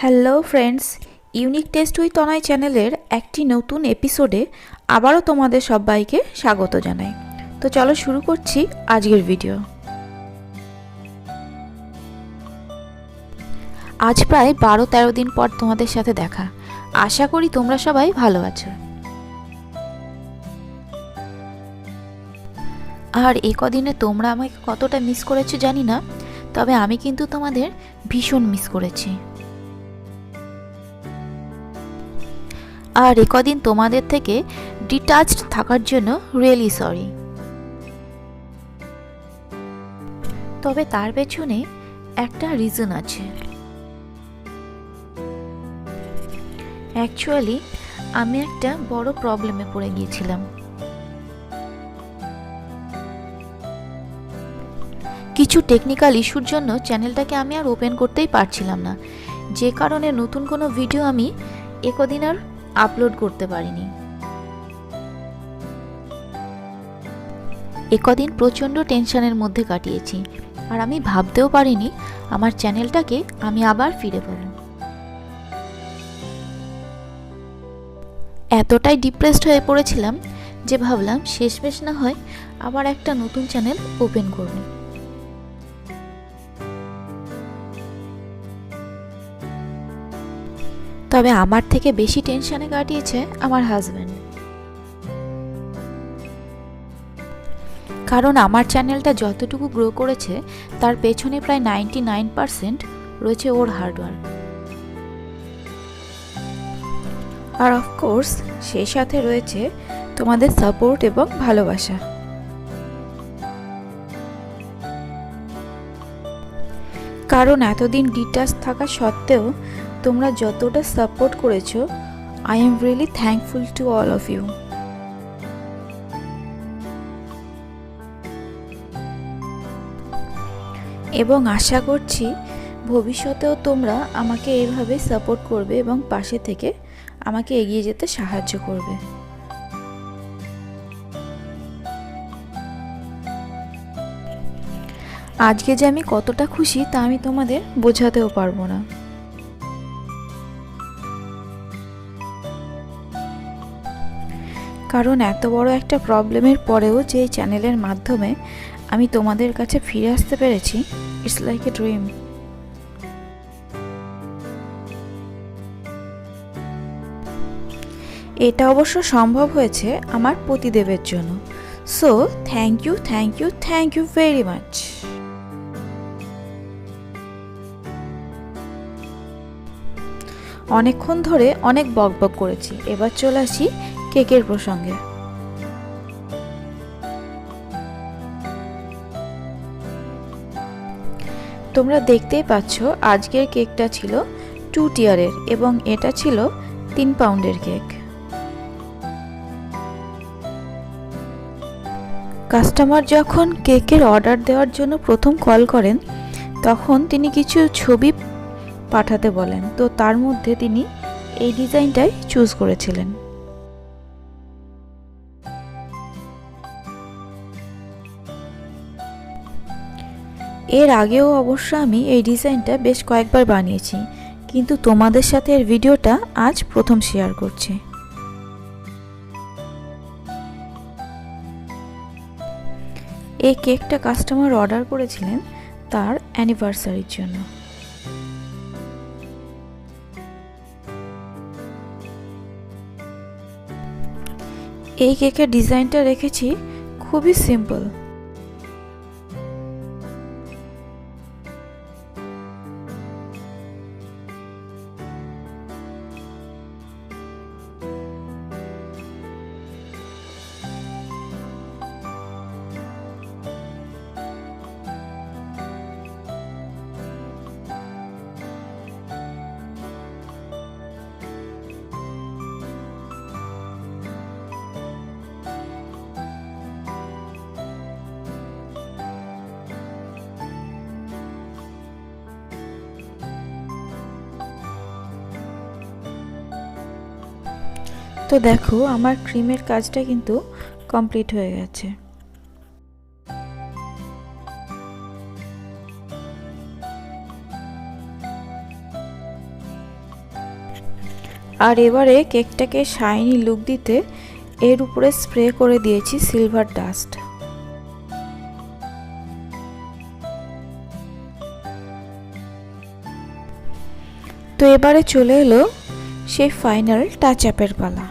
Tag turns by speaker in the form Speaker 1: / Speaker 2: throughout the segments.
Speaker 1: Hello friends, unique test with Tanay চ্যানেলের একটি নতুন এপিসোডে আবারও তোমাদের সবাইকে স্বাগত জানাই। তো চলো শুরু করছি আজকের ভিডিও। আজ প্রায় 12-13 দিন পর তোমাদের সাথে দেখা। আশা করি তোমরা সবাই ভালো আছো। আর এই কদিনে তোমরা আমাকে কতটা মিস করেছো জানি না, তবে আমি কিন্তু তোমাদের ভীষণ মিস করেছি। আর একদিন তোমাদের থেকে ডিটাচড থাকার জন্য রিয়েলি সরি। তবে তার পেছনে একটা রিজন আছে। অ্যাকচুয়ালি আমি একটা বড় প্রবলেমে পড়ে গিয়েছিলাম। কিছু টেকনিক্যাল ইস্যুর জন্য চ্যানেলটাকে আমি আর ওপেন করতেই পারছিলাম না, যে কারণে নতুন কোনো ভিডিও আমি একদিন আর আপলোড করতে পারিনি। একদিন প্রচণ্ড টেনশনের মধ্যে কাটিয়েছি, আর আমি ভাবতেও পারিনি আমার চ্যানেলটাকে আমি আবার ফিরে পাব। এতটাই ডিপ্রেসড হয়ে পড়েছিলাম যে ভাবলাম শেষমেশ না হয় আবার একটা নতুন চ্যানেল ওপেন করব। তবে আমার থেকে বেশি টেনশনে কাটিয়েছে আমার হাজব্যান্ড। কারণ আমার চ্যানেলটা যতটুকু গ্রো করেছে তার পেছনে প্রায় 99% রয়েছে ওর হার্ডওয়ার্ক। আর অফকোর্স সেই সাথে রয়েছে তোমাদের সাপোর্ট এবং ভালোবাসা। কারণ এতদিন ডিটাচ থাকা সত্ত্বেও তোমরা যতটা সাপোর্ট করেছো, I am really thankful to all of you. এবং আশা করছি ভবিষ্যতেও তোমরা আমাকে এইভাবে সাপোর্ট করবে এবং পাশে থেকে আমাকে এগিয়ে যেতে সাহায্য করবে। আজকে যে আমি কতটা খুশি তা আমি তোমাদের বোঝাতেও পারবো না। কারণ এত বড় একটা প্রবলেমের পরেও যে চ্যানেলের মাধ্যমে আমি তোমাদের কাছে ফিরে আসতে পেরেছি, ইটস লাইক এ ড্রিম। এটা অবশ্য সম্ভব হয়েছে আমার পতিদেবের জন্য। So thank you, thank you, thank you very much. অনেকক্ষণ ধরে অনেক বকবক করেছি, এবার চলে আসি কেকের প্রসঙ্গে। তোমরা দেখতেই পাচ্ছ আজকের কেকটা ছিল 2 টিয়ারের এবং এটা ছিল 3 পাউন্ডের কেক। কাস্টমার যখন কেকের অর্ডার দেওয়ার জন্য প্রথম কল করেন তখন তিনি কিছু ছবি পাঠাতে বলেন, তো তার মধ্যে তিনি এই ডিজাইনটাই চুজ করেছিলেন। এর আগেও অবশ্য আমি এই ডিজাইনটা বেশ কয়েকবার বানিয়েছি, কিন্তু তোমাদের সাথে এর ভিডিওটা আজ প্রথম শেয়ার করছি। এই কেকটা কাস্টমার অর্ডার করেছিলেন তার অ্যানিভার্সারির জন্য। এই কেকের ডিজাইনটা রেখেছি খুবই সিম্পল। তো দেখো আমার ক্রিমের কাজটা কিন্তু কমপ্লিট হয়ে গেছে। আর এবারে কেকটাকে শাইনি লুক দিতে এর উপরে স্প্রে করে দিয়েছি সিলভার ডাস্ট। তো এবারে চলে এলো সেই ফাইনাল টাচ আপের পালা।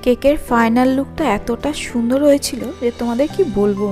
Speaker 1: কেকের ফাইনাল লুকটা এতটা সুন্দর হয়েছিল যে তোমাদের কি বলবো।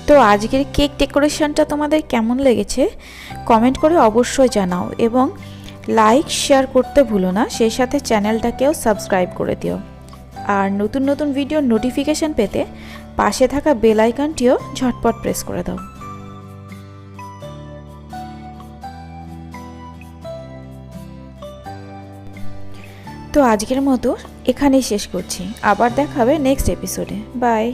Speaker 1: তো আজকের কেক ডেকোরেশনটা তোমাদের কেমন লেগেছে কমেন্ট করে অবশ্যই জানাও, এবং লাইক শেয়ার করতে ভুলো না, সেই সাথে চ্যানেলটাকেও সাবস্ক্রাইব করে দিও। আর নতুন নতুন ভিডিওর নোটিফিকেশন পেতে পাশে থাকা বেল আইকনটিও ঝটপট প্রেস করে দাও। তো আজকের মতো এখানেই শেষ করছি, আবার দেখা হবে নেক্সট এপিসোডে। বাই।